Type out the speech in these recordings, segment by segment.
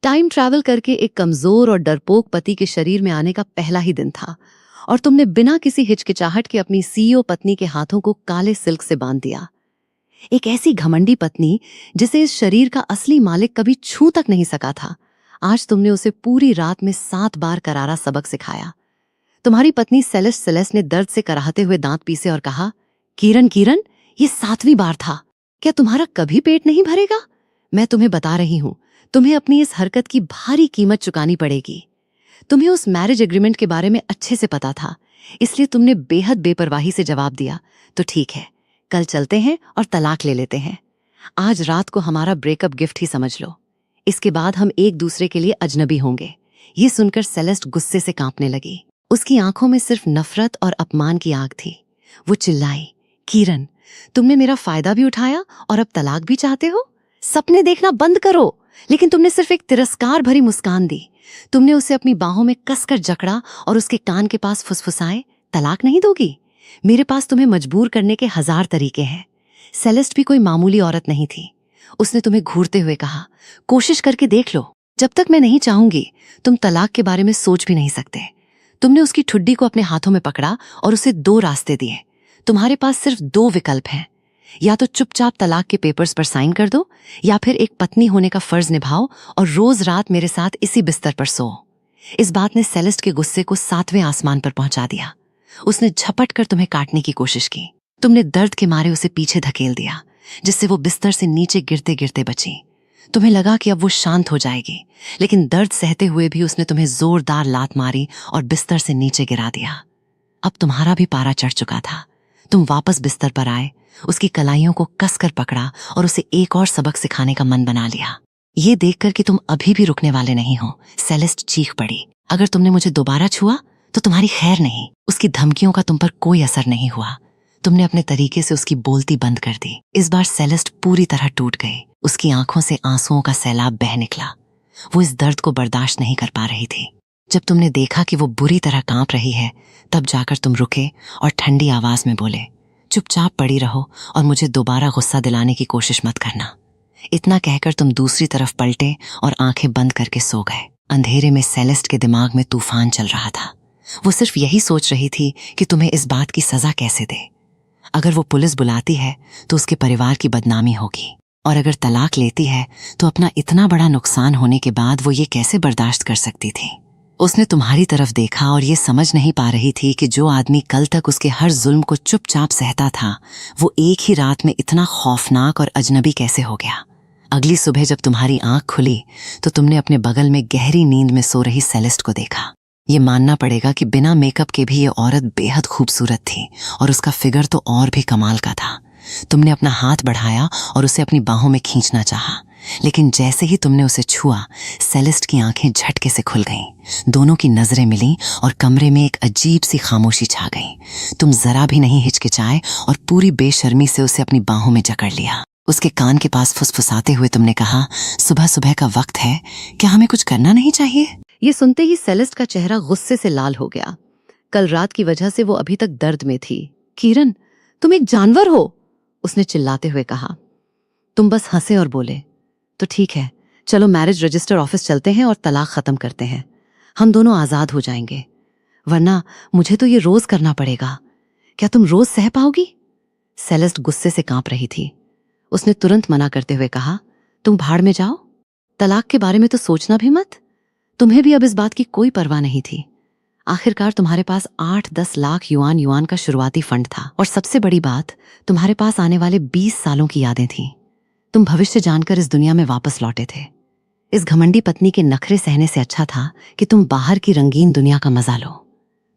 Time travel करके एक कमजोर और डरपोक पति के शरीर में आने का पहला ही दिन था और तुमने बिना किसी हिचकिचाहट के अपनी सीईओ पत्नी के हाथों को काले सिल्क से बांध दिया। एक ऐसी घमंडी पत्नी जिसे इस शरीर का असली मालिक कभी छू तक नहीं सका था, आज तुमने उसे पूरी रात में 7 बार करारा सबक सिखाया। तुम्हारी पत्नी सेलेस्ट ने दर्द से कराहते हुए दांत पीसे और कहा, किरण किरण, ये 7वीं बार था। क्या तुम्हारा कभी पेट नहीं भरेगा? मैं तुम्हें बता रही हूं, तुम्हें अपनी इस हरकत की भारी कीमत चुकानी पड़ेगी। तुम्हें उस मैरिज एग्रीमेंट के बारे में अच्छे से पता था, इसलिए तुमने बेहद बेपरवाही से जवाब दिया, तो ठीक है, कल चलते हैं और तलाक ले लेते हैं। आज रात को हमारा ब्रेकअप गिफ्ट ही समझ लो। इसके बाद हम एक दूसरे के लिए अजनबी होंगे। ये सुनकर सेलेस्ट गुस्से से कांपने लगी। उसकी आंखों में सिर्फ नफरत और अपमान की आग थी। वो चिल्लाई, किरण, तुमने मेरा फायदा भी उठाया और अब तलाक भी चाहते हो? सपने देखना बंद करो। लेकिन तुमने सिर्फ एक तिरस्कार भरी मुस्कान दी। तुमने उसे अपनी बाहों में कसकर जकड़ा और उसके कान के पास फुसफुसाए, तलाक नहीं दोगी? मेरे पास तुम्हें मजबूर करने के 1000 तरीके हैं। सेलेस्ट भी कोई मामूली औरत नहीं थी। उसने तुम्हें घूरते हुए कहा, कोशिश करके देख लो। जब तक मैं नहीं चाहूंगी, तुम तलाक के बारे में सोच भी नहीं सकते। तुमने उसकी ठुड्डी को अपने हाथों में पकड़ा और उसे 2 रास्ते दिए। तुम्हारे पास सिर्फ 2 विकल्प हैं, या तो चुपचाप तलाक के पेपर्स पर साइन कर दो, या फिर एक पत्नी होने का फर्ज निभाओ और रोज रात मेरे साथ इसी बिस्तर पर सो। इस बात ने सेलेस्ट के गुस्से को 7वें आसमान पर पहुंचा दिया। उसने झपट कर तुम्हें काटने की कोशिश की। तुमने दर्द के मारे उसे पीछे धकेल दिया, जिससे वो बिस्तर से नीचे गिरते गिरते बची। तुम्हें लगा कि अब वो शांत हो जाएगी, लेकिन दर्द सहते हुए भी उसने तुम्हें जोरदार लात मारी और बिस्तर से नीचे गिरा दिया। अब तुम्हारा भी पारा चढ़ चुका था। तुम वापस बिस्तर पर आए, उसकी कलाइयों को कसकर पकड़ा और उसे एक और सबक सिखाने का मन बना लिया। ये देखकर कि तुम अभी भी रुकने वाले नहीं हो, सेलेस्ट चीख पड़ी, अगर तुमने मुझे दोबारा छुआ तो तुम्हारी खैर नहीं। उसकी धमकियों का तुम पर कोई असर नहीं हुआ। तुमने अपने तरीके से उसकी बोलती बंद कर दी। इस बार सेलेस्ट पूरी तरह टूट गई। उसकी आंखों से आंसुओं का सैलाब बह निकला। वो इस दर्द को बर्दाश्त नहीं कर पा रही थी। जब तुमने देखा कि वो बुरी तरह कांप रही है, तब जाकर तुम रुके और ठंडी आवाज में बोले, चुपचाप पड़ी रहो और मुझे दोबारा गुस्सा दिलाने की कोशिश मत करना। इतना कहकर तुम दूसरी तरफ पलटे और आंखें बंद करके सो गए। अंधेरे में सेलेस्ट के दिमाग में तूफान चल रहा था। वो सिर्फ यही सोच रही थी कि तुम्हें इस बात की सजा कैसे दे। अगर वो पुलिस बुलाती है तो उसके परिवार की बदनामी होगी, और अगर तलाक लेती है तो अपना इतना बड़ा नुकसान होने के बाद वो ये कैसे बर्दाश्त कर सकती थी। उसने तुम्हारी तरफ देखा और ये समझ नहीं पा रही थी कि जो आदमी कल तक उसके हर जुल्म को चुपचाप सहता था, वो एक ही रात में इतना खौफनाक और अजनबी कैसे हो गया। अगली सुबह जब तुम्हारी आंख खुली तो तुमने अपने बगल में गहरी नींद में सो रही सेलेस्ट को देखा। ये मानना पड़ेगा कि बिना मेकअप के भी ये औरत बेहद खूबसूरत थी, और उसका फिगर तो और भी कमाल का था। तुमने अपना हाथ बढ़ाया और उसे अपनी बाहों में खींचना चाहा, लेकिन जैसे ही तुमने उसे छुआ, सेलेस्ट की आंखें झटके से खुल गईं। दोनों की नजरें मिलीं और कमरे में एक अजीब सी खामोशी छा गई। तुम जरा भी नहीं हिचकिचाए और पूरी बेशर्मी से उसे अपनी बाहों में जकड़ लिया। उसके कान के पास फुसफुसाते हुए तुमने कहा, सुबह सुबह का वक्त है, क्या हमें कुछ करना नहीं चाहिए? ये सुनते ही सेलेस्ट का चेहरा गुस्से से लाल हो गया। कल रात की वजह से वो अभी तक दर्द में थी। किरण, तुम एक जानवर हो, उसने चिल्लाते हुए कहा। तुम बस हंसे और बोले, तो ठीक है, चलो मैरिज रजिस्टर ऑफिस चलते हैं और तलाक खत्म करते हैं। हम दोनों आजाद हो जाएंगे, वरना मुझे तो ये रोज करना पड़ेगा। क्या तुम रोज सह पाओगी? सेलेस्ट गुस्से से कांप रही थी। उसने तुरंत मना करते हुए कहा, तुम भाड़ में जाओ, तलाक के बारे में तो सोचना भी मत। तुम्हें भी अब इस बात की कोई परवाह नहीं थी। आखिरकार तुम्हारे पास 8-10 लाख युआन का शुरुआती फंड था, और सबसे बड़ी बात, तुम्हारे पास आने वाले 20 सालों की यादें थीं। तुम भविष्य जानकर इस दुनिया में वापस लौटे थे। इस घमंडी पत्नी के नखरे सहने से अच्छा था कि तुम बाहर की रंगीन दुनिया का मजा लो।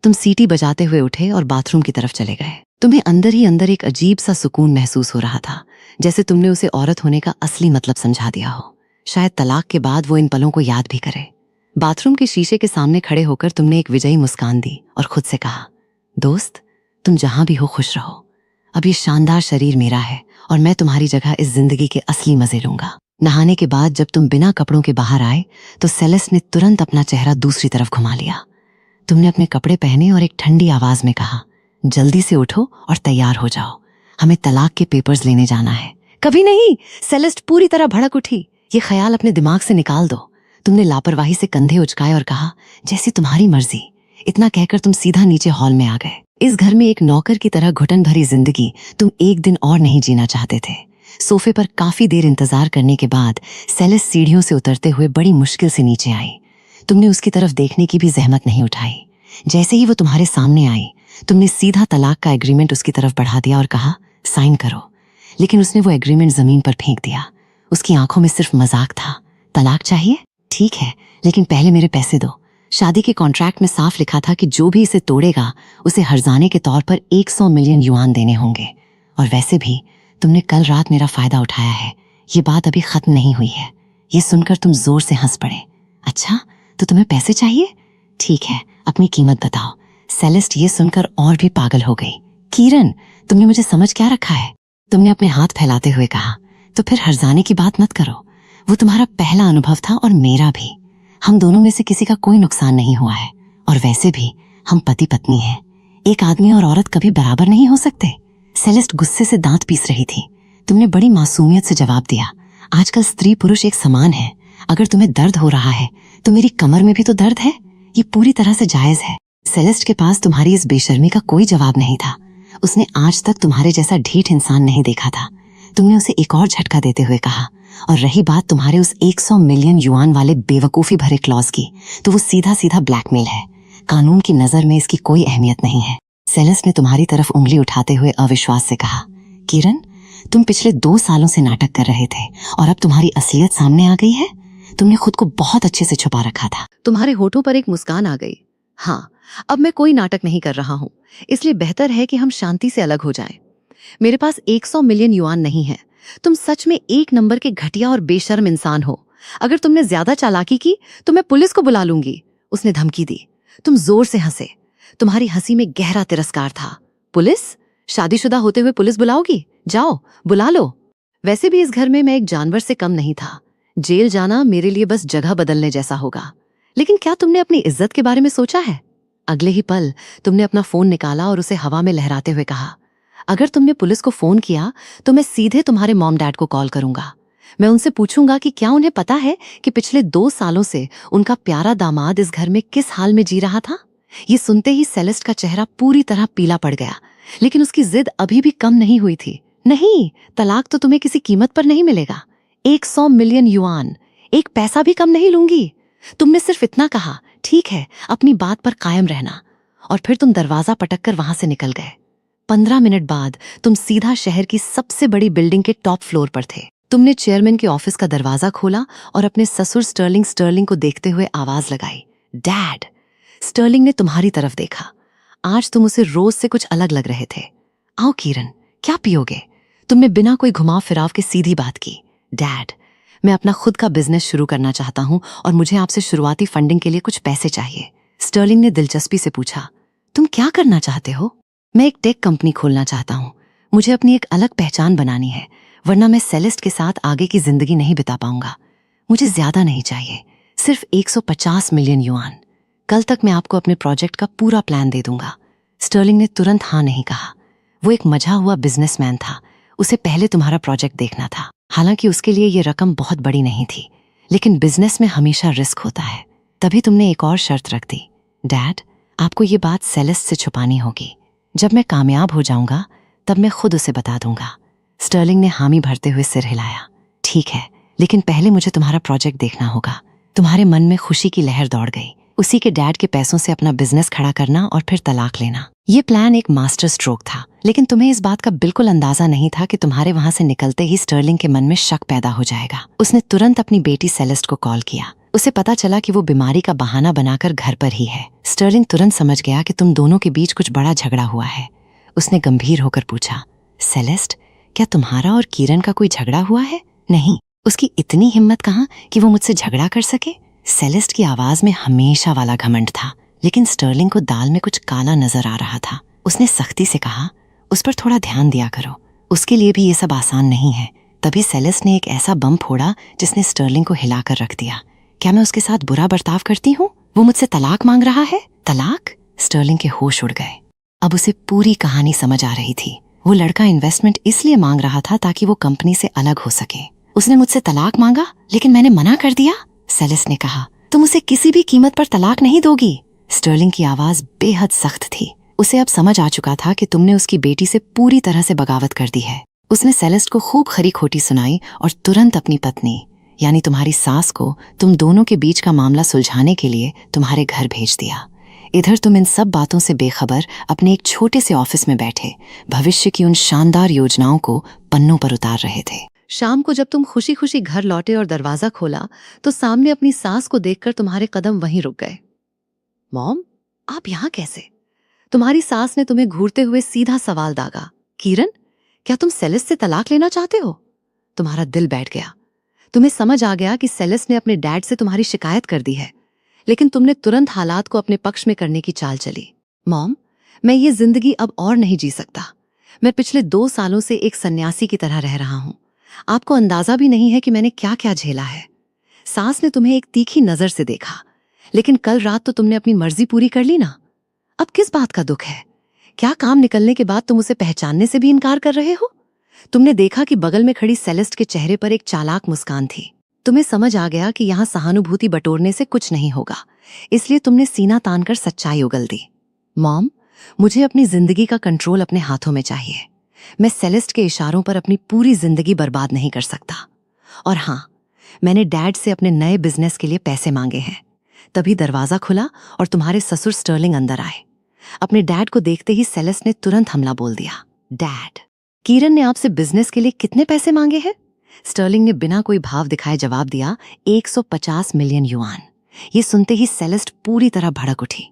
तुम सीटी बजाते हुए उठे और बाथरूम की तरफ चले गए। तुम्हें अंदर ही अंदर एक अजीब सा सुकून महसूस हो रहा था, जैसे तुमने उसे औरत होने का असली मतलब समझा दिया हो। शायद तलाक के बाद वो इन पलों को याद भी करे। बाथरूम के शीशे के सामने खड़े होकर तुमने एक विजयी मुस्कान दी और खुद से कहा, दोस्त, तुम जहां भी हो खुश रहो। अब ये शानदार शरीर मेरा है और मैं तुम्हारी जगह इस जिंदगी के असली मजे लूंगा। नहाने के बाद जब तुम बिना कपड़ों के बाहर आए तो सेलेस्ट ने तुरंत अपना चेहरा दूसरी तरफ घुमा लिया। तुमने अपने कपड़े पहने और एक ठंडी आवाज में कहा, जल्दी से उठो और तैयार हो जाओ, हमें तलाक के पेपर्स लेने जाना है। कभी नहीं, सेलेस्ट पूरी तरह भड़क उठी। ये ख्याल अपने दिमाग से निकाल दो। तुमने लापरवाही से कंधे उचकाए और कहा, जैसी तुम्हारी मर्जी। इतना कहकर तुम सीधा नीचे हॉल में आ गए। इस घर में एक नौकर की तरह घुटन भरी जिंदगी तुम एक दिन और नहीं जीना चाहते थे। सोफे पर काफी देर इंतजार करने के बाद सेलेस्ट सीढ़ियों से उतरते हुए बड़ी मुश्किल से नीचे आई। तुमने उसकी तरफ देखने की भी जहमत नहीं उठाई। जैसे ही वो तुम्हारे सामने आई, तुमने सीधा तलाक का एग्रीमेंट उसकी तरफ बढ़ा दिया और कहा, साइन करो। लेकिन उसने वो एग्रीमेंट जमीन पर फेंक दिया। उसकी आंखों में सिर्फ मजाक था। तलाक चाहिए? ठीक है, लेकिन पहले मेरे पैसे दो। शादी के कॉन्ट्रैक्ट में साफ लिखा था कि जो भी इसे तोड़ेगा उसे हर्जाने के तौर पर 100 मिलियन युआन देने होंगे। और वैसे भी तुमने कल रात मेरा फायदा उठाया है। ये बात अभी खत्म नहीं हुई है। ये सुनकर तुम जोर से हंस पड़े। अच्छा, तो तुम्हें पैसे चाहिए? ठीक है, अपनी कीमत बताओ। सेलेस्ट ये सुनकर और भी पागल हो गई। किरण, तुमने मुझे समझ क्या रखा है? तुमने अपने हाथ फैलाते हुए कहा, तो फिर हर्जाने की बात मत करो। वो तुम्हारा पहला अनुभव था और मेरा भी। हम दोनों में से किसी का कोई नुकसान नहीं हुआ है। और वैसे भी हम पति पत्नी हैं। एक आदमी और औरत कभी बराबर नहीं हो सकते। सेलेस्ट गुस्से से दांत पीस रही थी। तुमने बड़ी मासूमियत से जवाब दिया, आजकल स्त्री पुरुष एक समान है। अगर तुम्हें दर्द हो रहा है तो मेरी कमर में भी तो दर्द है। ये पूरी तरह से जायज है। सेलेस्ट के पास तुम्हारी इस बेशर्मी का कोई जवाब नहीं था। उसने आज तक तुम्हारे जैसा ढीठ इंसान नहीं देखा था। तुमने उसे एक और झटका देते हुए कहा, और रही बात तुम्हारे उस 100 मिलियन युआन वाले बेवकूफी भरे क्लॉज की, तो वो सीधा सीधा ब्लैकमेल है। कानून की नजर में इसकी कोई अहमियत नहीं है। सेलेस्ट ने तुम्हारी तरफ उंगली उठाते हुए अविश्वास से कहा, किरण, तुम पिछले 2 सालों से नाटक कर रहे थे और अब तुम्हारी असलियत सामने आ गई है। तुमने खुद को बहुत अच्छे से छुपा रखा था। तुम्हारे होठों पर एक मुस्कान आ गई। हाँ, अब मैं कोई नाटक नहीं कर रहा हूँ, इसलिए बेहतर है कि हम शांति से अलग हो जाएं। मेरे पास 100 मिलियन युआन नहीं है। तुम सच में एक नंबर के घटिया और बेशर्म इंसान हो। अगर तुमने ज्यादा चालाकी की तो मैं पुलिस को बुला लूंगी। उसने धमकी दी। तुम जोर से हंसे। तुम्हारी हंसी में गहरा तिरस्कार था। पुलिस? शादीशुदा होते हुए पुलिस बुलाओगी? जाओ, बुला लो। वैसे भी इस घर में मैं एक जानवर से कम नहीं था। जेल जाना मेरे लिए बस जगह बदलने जैसा होगा। लेकिन क्या तुमने अपनी इज्जत के बारे में सोचा है? अगले ही पल तुमने अपना फोन निकाला और उसे हवा में लहराते हुए कहा, अगर तुमने पुलिस को फोन किया तो मैं सीधे तुम्हारे मॉम डैड को कॉल करूंगा। मैं उनसे पूछूंगा कि क्या उन्हें पता है कि पिछले 2 सालों से उनका प्यारा दामाद इस घर में किस हाल में जी रहा था। ये सुनते ही सेलेस्ट का चेहरा पूरी तरह पीला पड़ गया, लेकिन उसकी जिद अभी भी कम नहीं हुई थी। नहीं, तलाक तो तुम्हें किसी कीमत पर नहीं मिलेगा। 100 मिलियन युआन, एक पैसा भी कम नहीं लूंगी। तुमने सिर्फ इतना कहा, ठीक है, अपनी बात पर कायम रहना। और फिर तुम दरवाजा पटककर वहां से निकल गए। 15 मिनट बाद तुम सीधा शहर की सबसे बड़ी बिल्डिंग के टॉप फ्लोर पर थे। तुमने चेयरमैन के ऑफिस का दरवाजा खोला और अपने ससुर स्टर्लिंग को देखते हुए आवाज लगाई, डैड। स्टर्लिंग ने तुम्हारी तरफ देखा। आज तुम उसे रोज से कुछ अलग लग रहे थे। आओ किरण, क्या पियोगे? तुमने बिना कोई घुमाव फिराव के सीधी बात की। डैड, मैं अपना खुद का बिजनेस शुरू करना चाहता हूं और मुझे आपसे शुरुआती फंडिंग के लिए कुछ पैसे चाहिए। स्टर्लिंग ने दिलचस्पी से पूछा, तुम क्या करना चाहते हो? मैं एक टेक कंपनी खोलना चाहता हूँ। मुझे अपनी एक अलग पहचान बनानी है, वरना मैं सेलेस्ट के साथ आगे की जिंदगी नहीं बिता पाऊंगा। मुझे ज्यादा नहीं चाहिए, सिर्फ 150 मिलियन युआन। कल तक मैं आपको अपने प्रोजेक्ट का पूरा प्लान दे दूंगा। स्टर्लिंग ने तुरंत हाँ नहीं कहा। वो एक मजा हुआ बिजनेसमैन था। उसे पहले तुम्हारा प्रोजेक्ट देखना था। हालांकि उसके लिए ये रकम बहुत बड़ी नहीं थी, लेकिन बिजनेस में हमेशा रिस्क होता है। तभी तुमने एक और शर्त रख दी, डैड, आपको ये बात सेलेस्ट से छुपानी होगी। जब मैं कामयाब हो जाऊंगा तब मैं खुद उसे बता दूंगा। स्टर्लिंग ने हामी भरते हुए सिर हिलाया। ठीक है, लेकिन पहले मुझे तुम्हारा प्रोजेक्ट देखना होगा। तुम्हारे मन में खुशी की लहर दौड़ गई। उसी के डैड के पैसों से अपना बिजनेस खड़ा करना और फिर तलाक लेना, ये प्लान एक मास्टर स्ट्रोक था। लेकिन तुम्हें इस बात का बिल्कुल अंदाजा नहीं था कि तुम्हारे वहां से निकलते ही स्टर्लिंग के मन में शक पैदा हो जाएगा। उसने तुरंत अपनी बेटी सेलेस्ट को कॉल किया। उसे पता चला कि वो बीमारी का बहाना बनाकर घर पर ही है। स्टर्लिंग तुरंत समझ गया कि तुम दोनों के बीच कुछ बड़ा झगड़ा हुआ है। उसने गंभीर होकर पूछा, सेलेस्ट, क्या तुम्हारा और किरण का कोई झगड़ा हुआ है? नहीं, उसकी इतनी हिम्मत कहाँ कि वो मुझसे झगड़ा कर सके? सेलेस्ट की आवाज में हमेशा वाला घमंड था, लेकिन स्टर्लिंग को दाल में कुछ काला नजर आ रहा था। उसने सख्ती से कहा, उस पर थोड़ा ध्यान दिया करो, उसके लिए भी ये सब आसान नहीं है। तभी सेलेस्ट ने एक ऐसा बम फोड़ा जिसने स्टर्लिंग को हिलाकर रख दिया। क्या मैं उसके साथ बुरा बर्ताव करती हूँ? वो मुझसे तलाक मांग रहा है। तलाक? स्टर्लिंग के होश उड़ गए। अब उसे पूरी कहानी समझ आ रही थी। वो लड़का इन्वेस्टमेंट इसलिए मांग रहा था ताकि वो कंपनी से अलग हो सके। उसने मुझसे तलाक मांगा, लेकिन मैंने मना कर दिया। सेलेस्ट ने कहा। तुम उसे किसी भी कीमत पर तलाक नहीं दोगी। स्टर्लिंग की आवाज बेहद सख्त थी। उसे अब समझ आ चुका था कि तुमने उसकी बेटी से पूरी तरह से बगावत कर दी है। उसने सेलेस्ट को खूब खरी खोटी सुनाई और तुरंत अपनी पत्नी यानी तुम्हारी सास को तुम दोनों के बीच का मामला सुलझाने के लिए तुम्हारे घर भेज दिया। इधर तुम इन सब बातों से बेखबर अपने एक छोटे से ऑफिस में बैठे भविष्य की उन शानदार योजनाओं को पन्नों पर उतार रहे थे। शाम को जब तुम खुशी खुशी घर लौटे और दरवाजा खोला तो सामने अपनी सास को देखकर तुम्हारे कदम वहीं रुक गए। मॉम, आप यहाँ कैसे? तुम्हारी सास ने तुम्हें घूरते हुए सीधा सवाल दागा। किरण, क्या तुम सेलेस्ट से तलाक लेना चाहते हो? तुम्हारा दिल बैठ गया। तुम्हें समझ आ गया कि सेलेस्ट ने अपने डैड से तुम्हारी शिकायत कर दी है, लेकिन तुमने तुरंत हालात को अपने पक्ष में करने की चाल चली। मॉम, मैं ये जिंदगी अब और नहीं जी सकता। मैं पिछले 2 सालों से एक सन्यासी की तरह रह रहा हूं। आपको अंदाजा भी नहीं है कि मैंने क्या क्या झेला है। सास ने तुम्हें एक तीखी नजर से देखा, लेकिन कल रात तो तुमने अपनी मर्जी पूरी कर ली ना। अब किस बात का दुख है? क्या काम निकलने के बाद तुम उसे पहचानने से भी इनकार कर रहे हो? तुमने देखा कि बगल में खड़ी सेलेस्ट के चेहरे पर एक चालाक मुस्कान थी। तुम्हें समझ आ गया कि यहाँ सहानुभूति बटोरने से कुछ नहीं होगा, इसलिए तुमने सीना तानकर सच्चाई उगल दी। मॉम, मुझे अपनी जिंदगी का कंट्रोल अपने हाथों में चाहिए। मैं सेलेस्ट के इशारों पर अपनी पूरी जिंदगी बर्बाद नहीं कर सकता। और हाँ, मैंने डैड से अपने नए बिजनेस के लिए पैसे मांगे हैं। तभी दरवाजा खुला और तुम्हारे ससुर स्टर्लिंग अंदर आए। अपने डैड को देखते ही सेलेस्ट ने तुरंत हमला बोल दिया। डैड, किरण ने आपसे बिजनेस के लिए कितने पैसे मांगे हैं? स्टर्लिंग ने बिना कोई भाव दिखाए जवाब दिया, 150 मिलियन युआन। ये सुनते ही सेलेस्ट पूरी तरह भड़क उठी।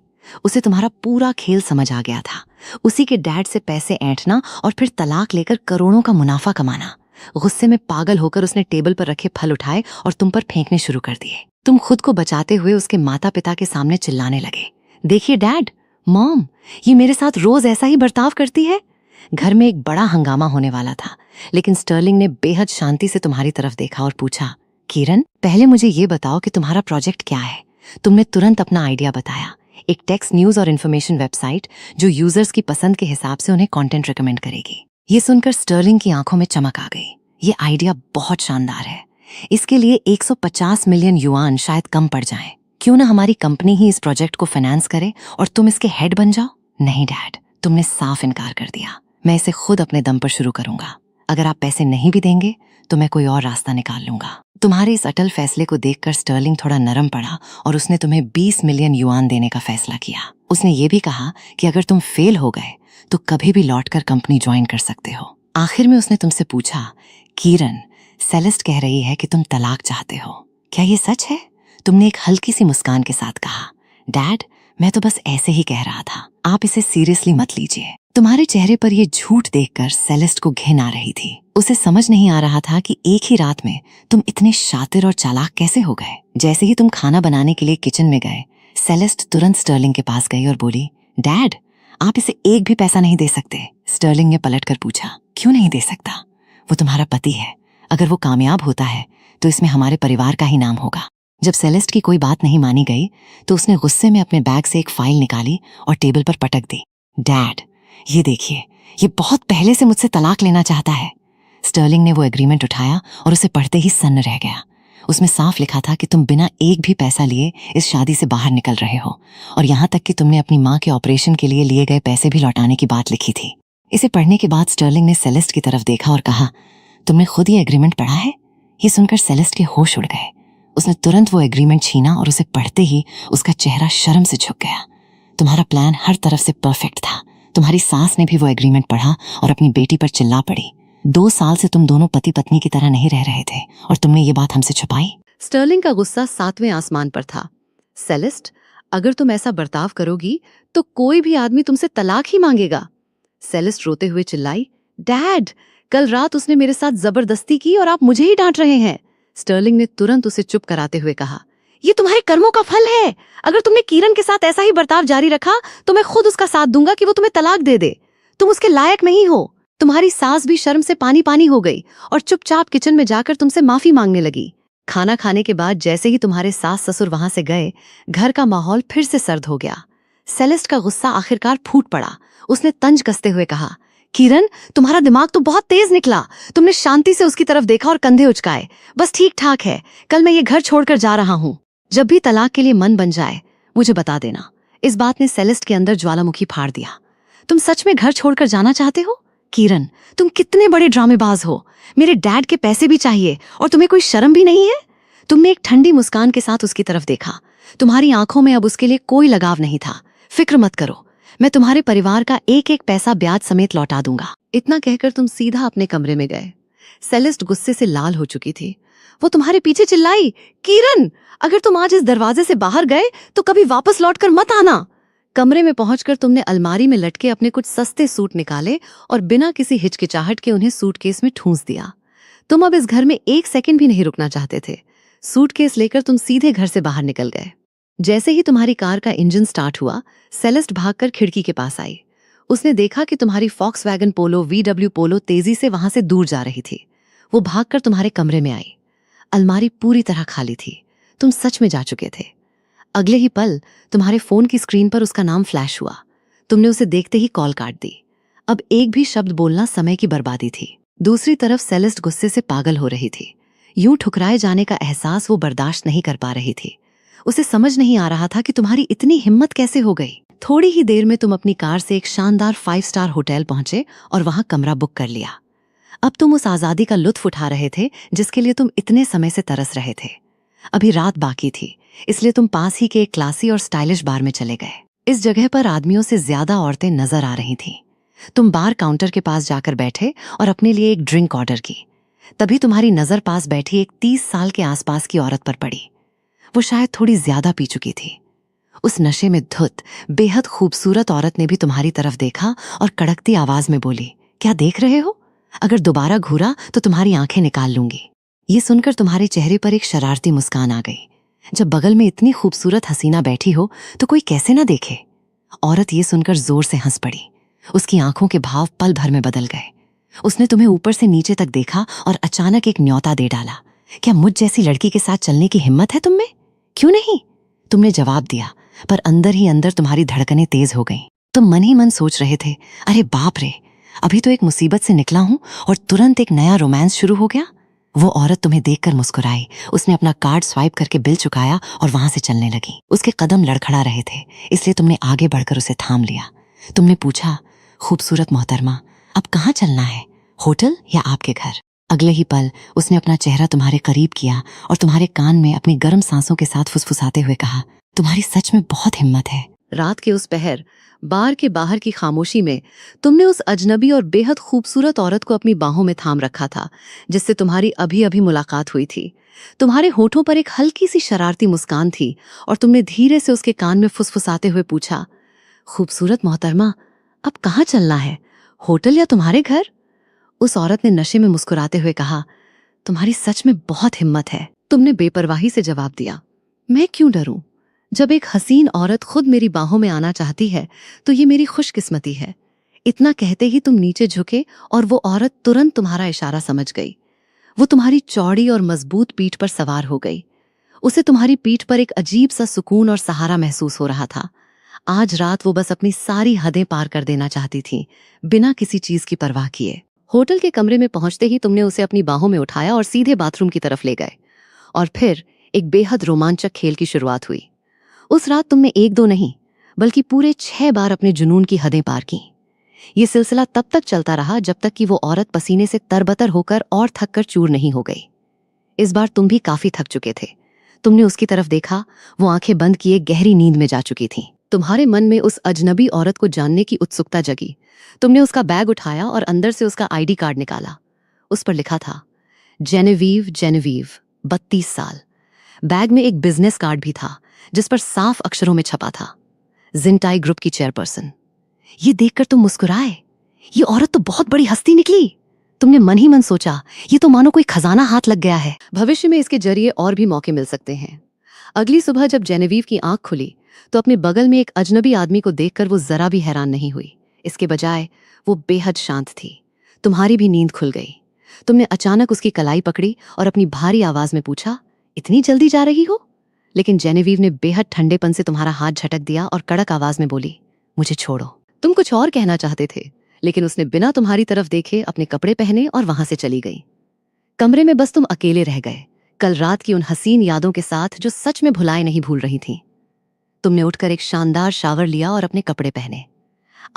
उसे तुम्हारा पूरा खेल समझ आ गया था। उसी के डैड से पैसे ऐंठना और फिर तलाक लेकर करोड़ों का मुनाफा कमाना। गुस्से में पागल होकर उसने टेबल पर रखे फल उठाए और तुम पर फेंकने शुरू कर दिए। तुम खुद को बचाते हुए उसके माता पिता के सामने चिल्लाने लगे, देखिए डैड, मॉम, ये मेरे साथ रोज ऐसा ही बर्ताव करती है। घर में एक बड़ा हंगामा होने वाला था, लेकिन स्टर्लिंग ने बेहद शांति से तुम्हारी तरफ देखा और पूछा, किरण, पहले मुझे ये बताओ कि तुम्हारा प्रोजेक्ट क्या है? तुमने तुरंत अपना आइडिया बताया, एक टेक्स्ट न्यूज और इन्फॉर्मेशन वेबसाइट जो यूजर्स की पसंद के हिसाब से उन्हें कंटेंट रिकमेंड करेगी। ये सुनकर स्टर्लिंग की आंखों में चमक आ गई। ये आइडिया बहुत शानदार है। इसके लिए 150 मिलियन युआन शायद कम पड़ जाएं। क्यों ना हमारी कंपनी ही इस प्रोजेक्ट को फाइनेंस करे और तुम इसके हेड बन जाओ? नहीं डैड, तुमने साफ इनकार कर दिया। मैं इसे खुद अपने दम पर शुरू करूंगा। अगर आप पैसे नहीं भी देंगे तो मैं कोई और रास्ता निकाल लूंगा। तुम्हारे इस अटल फैसले को देखकर स्टर्लिंग थोड़ा नरम पड़ा और उसने तुम्हें 20 मिलियन युआन देने का फैसला किया। उसने ये भी कहा कि अगर तुम फेल हो गए तो कभी भी लौटकर कंपनी ज्वाइन कर सकते हो। आखिर में उसने तुमसे पूछा, किरण, सेलेस्ट कह रही है कि तुम तलाक चाहते हो, क्या ये सच है? तुमने एक हल्की सी मुस्कान के साथ कहा, डैड, मैं तो बस ऐसे ही कह रहा था, आप इसे सीरियसली मत लीजिए। तुम्हारे चेहरे पर ये झूठ देखकर सेलेस्ट को घिन आ रही थी। उसे समझ नहीं आ रहा था कि एक ही रात में तुम इतने शातिर और चालाक कैसे हो गए। जैसे ही तुम खाना बनाने के लिए किचन में गए, सेलेस्ट तुरंत स्टर्लिंग के पास गई और बोली, डैड, आप इसे एक भी पैसा नहीं दे सकते। स्टर्लिंग ने पलटकर पूछा, क्यों नहीं दे सकता? वो तुम्हारा पति है। अगर वो कामयाब होता है तो इसमें हमारे परिवार का ही नाम होगा। जब सेलेस्ट की कोई बात नहीं मानी गई तो उसने गुस्से में अपने बैग से एक फाइल निकाली और टेबल पर पटक दी। डैड, ये देखिए, ये बहुत पहले से मुझसे तलाक लेना चाहता है। स्टर्लिंग ने वो एग्रीमेंट उठाया और उसे पढ़ते ही सन्न रह गया। उसमें साफ लिखा था कि तुम बिना एक भी पैसा लिए इस शादी से बाहर निकल रहे हो और यहाँ तक कि तुमने अपनी माँ के ऑपरेशन के लिए लिए गए पैसे भी लौटाने की बात लिखी थी। इसे पढ़ने के बाद स्टर्लिंग ने सेलेस्ट की तरफ देखा और कहा, तुमने खुद ये एग्रीमेंट पढ़ा है? ये सुनकर सेलेस्ट के होश उड़ गए। उसने तुरंत वो एग्रीमेंट छीना और उसे पढ़ते ही उसका चेहरा शर्म से झुक गया। तुम्हारा प्लान हर तरफ से परफेक्ट था। तुम्हारी सास ने भी वो एग्रीमेंट पढ़ा और अपनी बेटी पर चिल्ला पड़ी। 2 साल से तुम दोनों पति पत्नी की तरह नहीं रह रहे थे और तुमने ये बात हमसे छुपाई। स्टर्लिंग का गुस्सा 7वें आसमान पर था। सेलेस्ट, अगर तुम ऐसा बर्ताव करोगी तो कोई भी आदमी तुमसे तलाक ही मांगेगा। सेलेस्ट रोते हुए चिल्लाई, डैड, कल रात उसने मेरे साथ जबरदस्ती की और आप मुझे ही डांट रहे हैं। स्टर्लिंग ने तुरंत उसे चुप कराते हुए कहा, ये तुम्हारे कर्मों का फल है। अगर तुमने किरण के साथ ऐसा ही बर्ताव जारी रखा तो मैं खुद उसका साथ दूंगा कि वो तुम्हें तलाक दे दे। तुम उसके लायक नहीं हो। तुम्हारी सास भी शर्म से पानी पानी हो गई और चुपचाप किचन में जाकर तुमसे माफी मांगने लगी। खाना खाने के बाद जैसे ही तुम्हारे सास ससुर वहां से गए, घर का माहौल फिर से सर्द हो गया। सेलेस्ट का गुस्सा आखिरकार फूट पड़ा। उसने तंज कसते हुए कहा, किरण, तुम्हारा दिमाग तो बहुत तेज निकला। तुमने शांति से उसकी तरफ देखा और कंधे उचकाए। बस ठीक ठाक है, कल मैं ये घर छोड़कर जा रहा हूँ। जब भी तलाक के लिए मन बन जाए मुझे बता देना। इस बात ने सेलेस्ट के अंदर ज्वालामुखी फाड़ दिया। तुम सच में घर छोड़कर जाना चाहते हो? किरण, तुम कितने बड़े ड्रामेबाज हो। मेरे डैड के पैसे भी चाहिए और तुम्हें कोई शर्म भी नहीं है? तुमने एक ठंडी मुस्कान के साथ उसकी तरफ देखा। तुम्हारी आंखों में अब उसके लिए कोई लगाव नहीं था। फिक्र मत करो, मैं तुम्हारे परिवार का एक एक पैसा ब्याज समेत लौटा दूंगा। इतना कहकर तुम सीधा अपने कमरे में गए। सेलेस्ट गुस्से से लाल हो चुकी थी। वो तुम्हारे पीछे चिल्लाई, किरण, अगर तुम आज इस दरवाजे से बाहर गए तो कभी वापस लौटकर मत आना। कमरे में पहुंचकर तुमने अलमारी में लटके अपने कुछ सस्ते सूट निकाले और बिना किसी हिचकिचाहट के उन्हें सूटकेस में ठूंस दिया। तुम अब इस घर में एक सेकंड भी नहीं रुकना चाहते थे। सूटकेस लेकर तुम सीधे घर से बाहर निकल गए। जैसे ही तुम्हारी कार का इंजन स्टार्ट हुआ, सेलेस्ट भागकर खिड़की के पास आई। उसने देखा कि तुम्हारी फॉक्सवैगन पोलो VW पोलो तेजी से वहां से दूर जा रही थी। वो भागकर तुम्हारे कमरे में आई। अलमारी पूरी तरह खाली थी। तुम सच में जा चुके थे। अगले ही पल तुम्हारे फोन की स्क्रीन पर उसका नाम फ्लैश हुआ। तुमने उसे देखते ही कॉल काट दी। अब एक भी शब्द बोलना समय की बर्बादी थी। दूसरी तरफ सेलेस्ट गुस्से से पागल हो रही थी। यूं ठुकराए जाने का एहसास वो बर्दाश्त नहीं कर पा रही थी। उसे समझ नहीं आ रहा था कि तुम्हारी इतनी हिम्मत कैसे हो गई। थोड़ी ही देर में तुम अपनी कार से एक शानदार 5 स्टार होटल पहुंचे और वहां कमरा बुक कर लिया। अब तुम उस आजादी का लुत्फ उठा रहे थे जिसके लिए तुम इतने समय से तरस रहे थे। अभी रात बाकी थी, इसलिए तुम पास ही के एक क्लासी और स्टाइलिश बार में चले गए। इस जगह पर आदमियों से ज्यादा औरतें नजर आ रही थीं। तुम बार काउंटर के पास जाकर बैठे और अपने लिए एक ड्रिंक ऑर्डर की। तभी तुम्हारी नजर पास बैठी एक 30 साल के आसपास की औरत पर पड़ी। वो शायद थोड़ी ज्यादा पी चुकी थी। उस नशे में धुत बेहद खूबसूरत औरत ने भी तुम्हारी तरफ देखा और कड़कती आवाज में बोली, क्या देख रहे हो? अगर दोबारा घूरा तो तुम्हारी आंखें निकाल लूंगी। ये सुनकर तुम्हारे चेहरे पर एक शरारती मुस्कान आ गई। जब बगल में इतनी खूबसूरत हसीना बैठी हो तो कोई कैसे ना देखे। औरत ये सुनकर जोर से हंस पड़ी। उसकी आंखों के भाव पल भर में बदल गए। उसने तुम्हें ऊपर से नीचे तक देखा और अचानक एक न्योता दे डाला, क्या मुझ जैसी लड़की के साथ चलने की हिम्मत है तुम में? क्यों नहीं? तुमने जवाब दिया, पर अंदर ही अंदर तुम्हारी धड़कनें तेज हो गईं। तुम मन ही मन सोच रहे थे, अरे बाप रे, अभी तो एक मुसीबत से निकला हूं और तुरंत एक नया रोमांस शुरू हो गया। वो औरत तुम्हें देखकर मुस्कुराई। उसने अपना कार्ड स्वाइप करके बिल चुकाया और वहां से चलने लगी। उसके कदम लड़खड़ा रहे थे, इसलिए तुमने आगे बढ़कर उसे थाम लिया। तुमने पूछा, खूबसूरत मोहतरमा, अब कहाँ चलना है, होटल या आपके घर? अगले ही पल उसने अपना चेहरा तुम्हारे करीब किया और तुम्हारे कान में अपनी गर्म सांसों के साथ फुसफुसाते हुए कहा, तुम्हारी सच में बहुत हिम्मत है। रात के उस पहर बार के बाहर की खामोशी में तुमने उस अजनबी और बेहद खूबसूरत औरत को अपनी बाहों में थाम रखा था जिससे तुम्हारी अभी अभी मुलाकात हुई थी। तुम्हारे होठों पर एक हल्की सी शरारती मुस्कान थी और तुमने धीरे से उसके कान में फुसफुसाते हुए पूछा, खूबसूरत मोहतरमा, अब कहाँ चलना है, होटल या तुम्हारे घर? उस औरत ने नशे में मुस्कुराते हुए कहा, तुम्हारी सच में बहुत हिम्मत है। तुमने बेपरवाही से जवाब दिया, मैं क्यों डरूं? जब एक हसीन औरत खुद मेरी बाहों में आना चाहती है तो ये मेरी खुशकिस्मती है। इतना कहते ही तुम नीचे झुके और वो औरत तुरंत तुम्हारा इशारा समझ गई। वो तुम्हारी चौड़ी और मजबूत पीठ पर सवार हो गई। उसे तुम्हारी पीठ पर एक अजीब सा सुकून और सहारा महसूस हो रहा था। आज रात वो बस अपनी सारी हदें पार कर देना चाहती थी, बिना किसी चीज की परवाह किए। होटल के कमरे में पहुंचते ही तुमने उसे अपनी बाहों में उठाया और सीधे बाथरूम की तरफ ले गए। और फिर एक बेहद रोमांचक खेल की शुरुआत हुई। उस रात तुमने 1-2 नहीं बल्कि पूरे 6 बार अपने जुनून की हदें पार की। ये सिलसिला तब तक चलता रहा जब तक कि वो औरत पसीने से तरबतर होकर और थककर चूर नहीं हो गई। इस बार तुम भी काफी थक चुके थे। तुमने उसकी तरफ देखा, वो आंखें बंद किए गहरी नींद में जा चुकी थी। तुम्हारे मन में उस अजनबी औरत को जानने की उत्सुकता जगी। तुमने उसका बैग उठाया और अंदर से उसका ID कार्ड निकाला। उस पर लिखा था, जेनेवीव 32 साल। बैग में एक बिजनेस कार्ड भी था जिस पर साफ अक्षरों में छपा था, जिंटाई ग्रुप की चेयरपर्सन। ये देखकर तुम मुस्कुराए। ये औरत तो बहुत बड़ी हस्ती निकली। तुमने मन ही मन सोचा, ये तो मानो कोई खजाना हाथ लग गया है। भविष्य में इसके जरिए और भी मौके मिल सकते हैं। अगली सुबह जब जेनेवीव की आंख खुली तो अपने बगल में एक अजनबी आदमी को देखकर वो जरा भी हैरान नहीं हुई। इसके बजाय वो बेहद शांत थी। तुम्हारी भी नींद खुल गई। तुमने अचानक उसकी कलाई पकड़ी और अपनी भारी आवाज में पूछा, इतनी जल्दी जा रही हो? लेकिन जेनेवीव ने बेहद ठंडेपन से तुम्हारा हाथ झटक दिया और कड़क आवाज में बोली, मुझे छोड़ो। तुम कुछ और कहना चाहते थे, लेकिन उसने बिना तुम्हारी तरफ देखे अपने कपड़े पहने और वहां से चली गई। कमरे में बस तुम अकेले रह गए, कल रात की उन हसीन यादों के साथ जो सच में भुलाए नहीं भूल रही थीं। तुमने उठकर एक शानदार शावर लिया और अपने कपड़े पहने।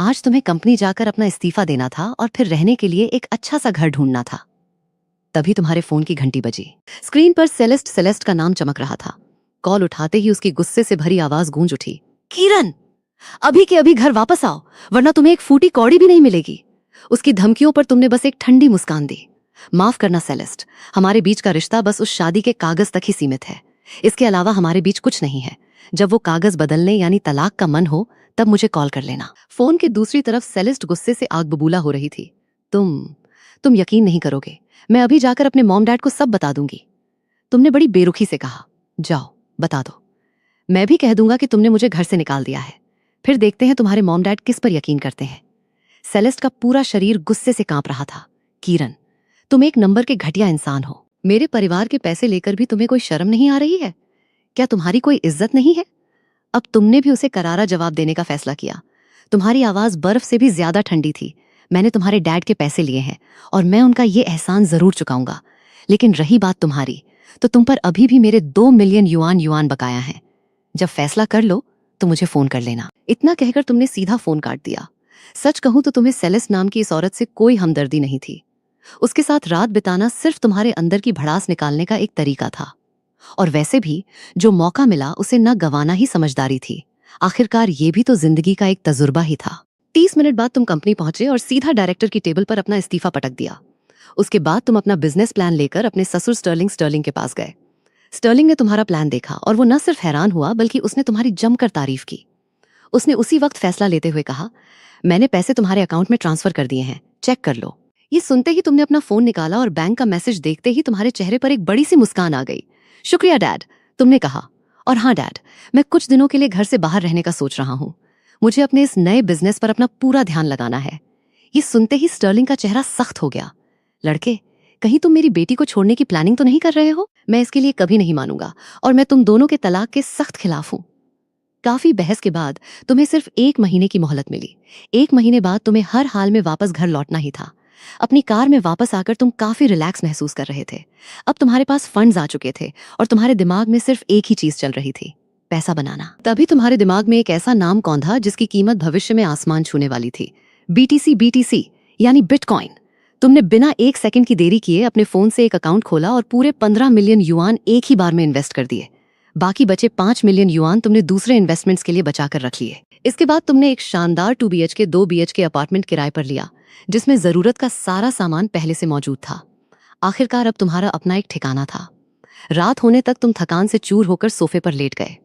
आज तुम्हें कंपनी जाकर अपना इस्तीफा देना था और फिर रहने के लिए एक अच्छा सा घर ढूंढना था। तभी तुम्हारे फोन की घंटी बजी। स्क्रीन पर सेलेस्ट का नाम चमक रहा था। कॉल उठाते ही उसकी गुस्से से भरी आवाज गूंज उठी। किरण, अभी के अभी घर वापस आओ, वरना तुम्हें एक फूटी कौड़ी भी नहीं मिलेगी। उसकी धमकियों पर तुमने बस एक ठंडी मुस्कान दी। माफ करना सेलेस्ट, हमारे बीच का रिश्ता बस उस शादी के कागज तक ही सीमित है। इसके अलावा हमारे बीच कुछ नहीं है। जब वो कागज बदलने यानी तलाक का मन हो तब मुझे कॉल कर लेना। फोन के दूसरी तरफ सेलेस्ट गुस्से से आग बबूला हो रही थी। तुम यकीन नहीं करोगे, मैं अभी जाकर अपने मॉम डैड को सब बता दूंगी। तुमने बड़ी बेरुखी से कहा, जाओ बता दो। मैं भी कह दूंगा कि तुमने मुझे घर से निकाल दिया है। फिर देखते हैं तुम्हारे मॉम डैड किस पर यकीन करते हैं। सेलेस्ट का पूरा शरीर गुस्से से कांप रहा था। किरण, तुम एक नंबर के घटिया इंसान हो। मेरे परिवार के पैसे लेकर भी तुम्हें कोई शर्म नहीं आ रही है? क्या तुम्हारी कोई इज्जत नहीं है? अब तुमने भी उसे करारा जवाब देने का फैसला किया। तुम्हारी आवाज बर्फ से भी ज्यादा ठंडी थी। मैंने तुम्हारे डैड के पैसे लिए हैं और मैं उनका ये एहसान जरूर चुकाऊंगा। लेकिन रही बात तुम्हारी, तो तुम पर अभी भी मेरे 2 मिलियन युआन बकाया हैं। जब फैसला कर लो तो मुझे फोन कर लेना। इतना कहकर तुमने सीधा फोन काट दिया। सच कहूं तो तुम्हें सेलेस्ट नाम की इस औरत से कोई हमदर्दी नहीं थी। उसके साथ रात बिताना सिर्फ तुम्हारे अंदर की भड़ास निकालने का एक तरीका था। और वैसे भी जो मौका मिला उसे न गंवाना ही समझदारी थी। आखिरकार ये भी तो जिंदगी का एक तजुर्बा ही था। 30 मिनट बाद तुम कंपनी पहुंचे और सीधा डायरेक्टर की टेबल पर अपना इस्तीफा पटक दिया। उसके बाद तुम अपना बिजनेस प्लान लेकर अपने ससुर स्टर्लिंग के पास गए। स्टर्लिंग ने तुम्हारा प्लान देखा और वो न सिर्फ हैरान हुआ बल्कि उसने तुम्हारी जमकर तारीफ की। उसने उसी वक्त फैसला लेते हुए कहा, मैंने पैसे तुम्हारे अकाउंट में ट्रांसफर कर दिए हैं, चेक कर लो। ये सुनते ही तुमने अपना फोन निकाला और बैंक का मैसेज देखते ही तुम्हारे चेहरे पर एक बड़ी सी मुस्कान आ गई। शुक्रिया डैड, तुमने कहा। और हाँ डैड, मैं कुछ दिनों के लिए घर से बाहर रहने का सोच रहा हूँ। मुझे अपने इस नए बिजनेस पर अपना पूरा ध्यान लगाना है। ये सुनते ही स्टर्लिंग का चेहरा सख्त हो गया। लड़के, कहीं तुम मेरी बेटी को छोड़ने की प्लानिंग तो नहीं कर रहे हो? मैं इसके लिए कभी नहीं मानूंगा और मैं तुम दोनों के तलाक के सख्त खिलाफ हूं। काफी बहस के बाद तुम्हें सिर्फ 1 महीने की मोहलत मिली। 1 महीने बाद तुम्हें हर हाल में वापस घर लौटना ही था। अपनी कार में वापस आकर तुम काफी रिलैक्स महसूस कर रहे थे। अब तुम्हारे पास फंड्स आ चुके थे और तुम्हारे दिमाग में सिर्फ एक ही चीज चल रही थी, पैसा बनाना। तभी तुम्हारे दिमाग में एक ऐसा नाम कौंधा जिसकी कीमत भविष्य में आसमान छूने वाली थी। BTC यानी बिटकॉइन। तुमने बिना 1 सेकंड की देरी किए अपने फोन से एक अकाउंट खोला और पूरे 15 मिलियन युआन एक ही बार में इन्वेस्ट कर दिए। बाकी बचे 5 मिलियन युआन तुमने दूसरे इन्वेस्टमेंट्स के लिए बचा कर रख लिए। इसके बाद तुमने एक शानदार 2 BHK 2 BHK अपार्टमेंट किराए पर लिया, जिसमें जरूरत का सारा सामान पहले से मौजूद था। आखिरकार अब तुम्हारा अपना एक ठिकाना था। रात होने तक तुम थकान से चूर होकर सोफे पर लेट गए।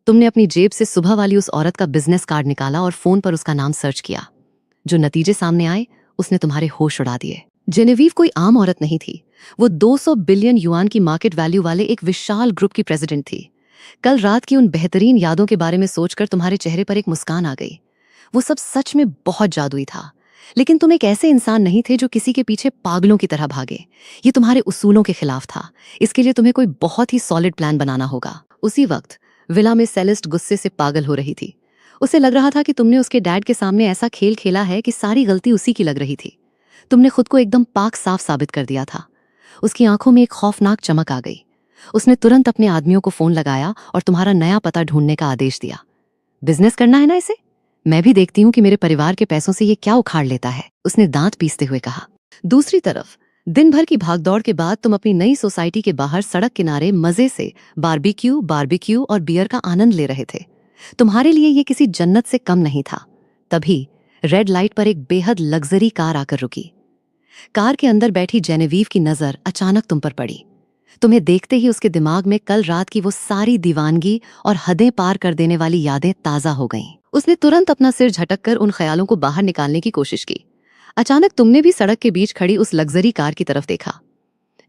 तुमने अपनी जेब से सुबह वाली उस औरत का बिजनेस कार्ड निकाला और फोन पर उसका नाम सर्च किया। जो नतीजे सामने आए उसने तुम्हारे होश उड़ा दिए। जेनेविव कोई आम औरत नहीं थी। वो 200 बिलियन युआन की मार्केट वैल्यू वाले एक विशाल ग्रुप की प्रेसिडेंट थी। कल रात की उन बेहतरीन यादों के बारे में सोचकर तुम्हारे चेहरे पर एक मुस्कान आ गई। वो सब सच में बहुत जादुई था। लेकिन तुम एक ऐसे इंसान नहीं थे जो किसी के पीछे पागलों की तरह भागे। ये तुम्हारे उसूलों के खिलाफ था। इसके लिए तुम्हें कोई बहुत ही सॉलिड प्लान बनाना होगा। उसी वक्त विला में सेलेस्ट गुस्से से पागल हो रही थी। उसे लग रहा था कि तुमने उसके डैड के सामने ऐसा खेल खेला है कि सारी गलती उसी की लग रही थी। तुमने खुद को एकदम पाक साफ साबित कर दिया था। उसकी आंखों में एक खौफनाक चमक आ गई। उसने तुरंत अपने आदमियों को फोन लगाया और तुम्हारा नया पता ढूंढने का आदेश दिया। बिजनेस करना है ना इसे? मैं भी देखती हूँ कि मेरे परिवार के पैसों से ये क्या उखाड़ लेता है, उसने दांत पीसते हुए कहा। दूसरी तरफ दिन भर की भागदौड़ के बाद तुम अपनी नई सोसाइटी के बाहर सड़क किनारे मजे से बारबेक्यू और बियर का आनंद ले रहे थे। तुम्हारे लिए ये किसी जन्नत से कम नहीं था। तभी रेड लाइट पर एक बेहद लग्जरी कार आकर रुकी। कार के अंदर बैठी जेनेविव की नजर अचानक तुम पर पड़ी। तुम्हें देखते ही उसके दिमाग में कल रात की वो सारी दीवानगी और हदें पार कर देने वाली यादें ताजा हो गईं। उसने तुरंत अपना सिर झटककर उन ख्यालों को बाहर निकालने की कोशिश की। अचानक तुमने भी सड़क के बीच खड़ी उस लग्जरी कार की तरफ देखा।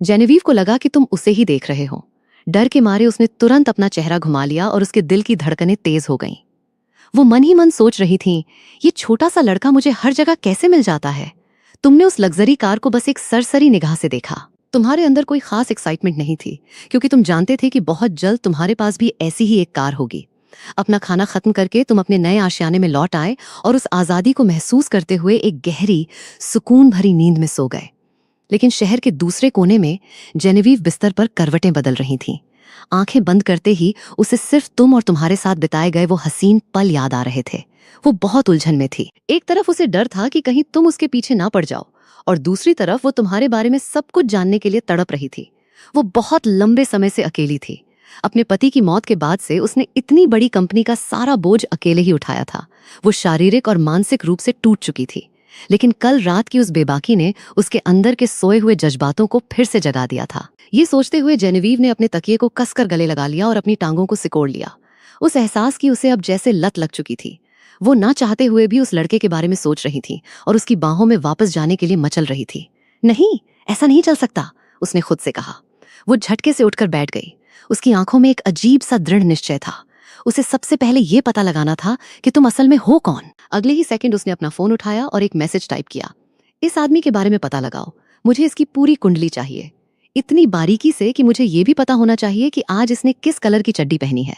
जेनेविव को लगा कि तुम उसे ही देख रहे हो। डर के मारे उसने तुरंत अपना चेहरा घुमा लिया और उसके दिल की धड़कनें तेज हो गईं। वो मन ही मन सोच रही थीं, ये छोटा सा लड़का मुझे हर जगह कैसे मिल जाता है। तुमने उस लग्जरी कार को बस एक सरसरी निगाह से देखा। तुम्हारे अंदर कोई खास एक्साइटमेंट नहीं थी, क्योंकि तुम जानते थे कि बहुत जल्द तुम्हारे पास भी ऐसी ही एक कार होगी। अपना खाना खत्म करके तुम अपने नए आशियाने में लौट आए और उस आज़ादी को महसूस करते हुए एक गहरी, सुकून भरी नींद में सो गए। लेकिन शहर के दूसरे कोने में जेनेविव बिस्तर पर करवटें बदल रही थीं। आंखें बंद करते ही उसे सिर्फ तुम और तुम्हारे साथ बिताए गए वो हसीन पल याद आ रहे थे। वो बहुत उलझन में थी। एक तरफ उसे डर था कि कहीं तुम उसके पीछे ना पड़ जाओ, और दूसरी तरफ वो तुम्हारे बारे में सब कुछ जानने के लिए तड़प रही थी। वो बहुत लंबे समय से अकेली थी। अपने पति की मौत के बाद से उसने इतनी बड़ी कंपनी का सारा बोझ अकेले ही उठाया था। वो शारीरिक और मानसिक रूप से टूट चुकी थी। लेकिन कल रात की उस बेबाकी ने उसके अंदर के सोए हुए जज्बातों को फिर से जगा दिया था। ये सोचते हुए जेनेविव ने अपने तकिए को कसकर गले लगा लिया और अपनी टांगों को सिकोड़ लिया। उस एहसास की उसे अब जैसे लत लग चुकी थी। वो ना चाहते हुए भी उस लड़के के बारे में सोच रही थी और उसकी बाहों में वापस जाने के लिए मचल रही थी। नहीं, ऐसा नहीं चल सकता, उसने खुद से कहा। वो झटके से उठकर बैठ गई। उसकी आंखों में एक अजीब सा दृढ़ निश्चय था। उसे सबसे पहले ये पता लगाना था कि तुम असल में हो कौन। अगले ही सेकंड उसने अपना फोन उठाया और एक मैसेज टाइप किया। इस आदमी के बारे में पता लगाओ। मुझे इसकी पूरी कुंडली चाहिए, इतनी बारीकी से कि मुझे ये भी पता होना चाहिए कि आज इसने किस कलर की चड्डी पहनी है।